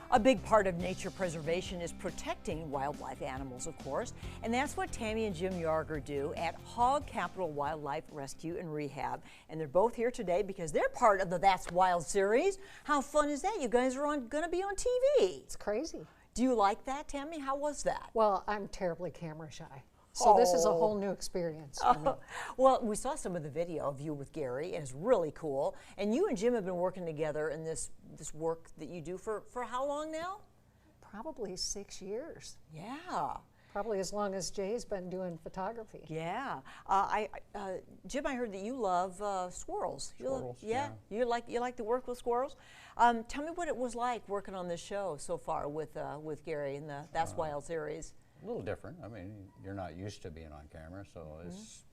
A big part of nature preservation is protecting wildlife animals, of course, and that's what Tammy and Jim Yarger do at Hog Capital Wildlife Rescue and Rehab. And they're both here today because they're part of the That's Wild series. How fun is that? You guys are going to be on TV. It's crazy. Do you like that, Tammy? How was that? Well, I'm terribly camera shy. So this is a whole new experience for me. Well, we saw some of the video of you with Gary, and it's really cool. And you and Jim have been working together in this work that you do for how long now? Probably 6 years. Yeah. Probably as long as Jay's been doing photography. Yeah. Jim, I heard that you love squirrels. Squirrels, Yeah. You like to work with squirrels. Tell me what it was like working on this show so far with Gary in the That's Wild series. A little different. I mean, you're not used to being on camera, so it's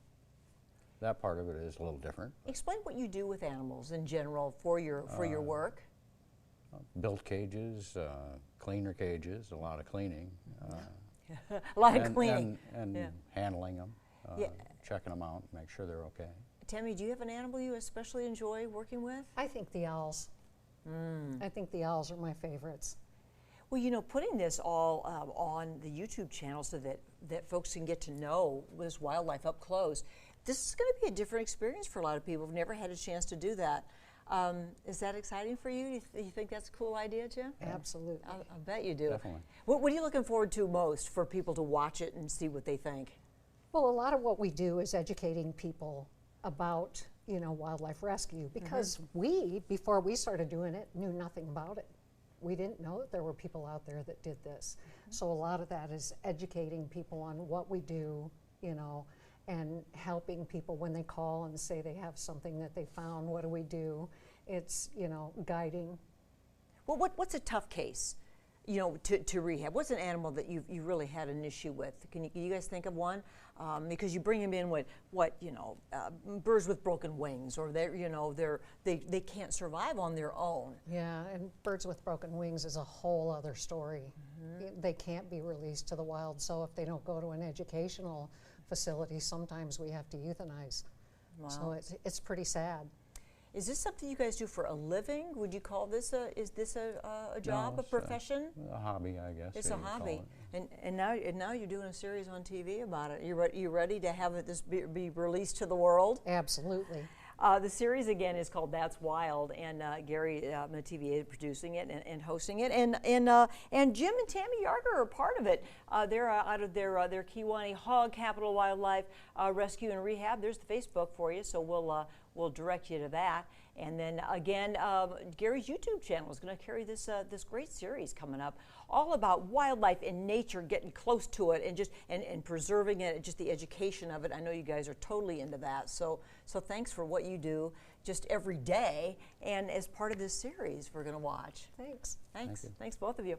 that part of it is a little different. Explain what you do with animals in general for your work. Built cages, cleaner cages, a lot of cleaning. A lot of cleaning. And handling them, checking them out, make sure they're okay. Tammy, do you have an animal you especially enjoy working with? I think the owls. I think the owls are my favorites. Well, you know, putting this all on the YouTube channel so that folks can get to know this wildlife up close, this is going to be a different experience for a lot of people who've never had a chance to do that. Is that exciting for you? Do you think that's a cool idea, Jim? Absolutely. I bet you do. Definitely. What are you looking forward to most for people to watch it and see what they think? Well, a lot of what we do is educating people about, you know, wildlife rescue because we, before we started doing it, knew nothing about it. We didn't know that there were people out there that did this. So a lot of that is educating people on what we do, you know, and helping people when they call and say they have something that they found, what do we do? It's, you know, guiding. Well, what's a tough case, you know, to rehab? What's an animal that you really had an issue with? Can you guys think of one? Because you bring them in with birds with broken wings, or they can't survive on their own. Yeah, and birds with broken wings is a whole other story. They can't be released to the wild, so if they don't go to an educational facility, sometimes we have to euthanize. Wow. So it's pretty sad. Is this something you guys do for a living? Would you call this is this a job, No, a profession? A hobby, I guess. It's a hobby, and now you're doing a series on TV about it. You ready to have this be released to the world? Absolutely. The series again is called That's Wild, and Gary Metivier is producing it and hosting it, and Jim and Tammy Yarger are part of it. They're out of their Kewanee Hog Capital Wildlife Rescue and Rehab. There's the Facebook for you, so we'll direct you to that. And then again, Gary's YouTube channel is going to carry this great series coming up, all about wildlife and nature, getting close to it and just and preserving it, just the education of it. I know you guys are totally into that. So thanks for what you do just every day and as part of this series we're going to watch. Thanks. Thanks both of you.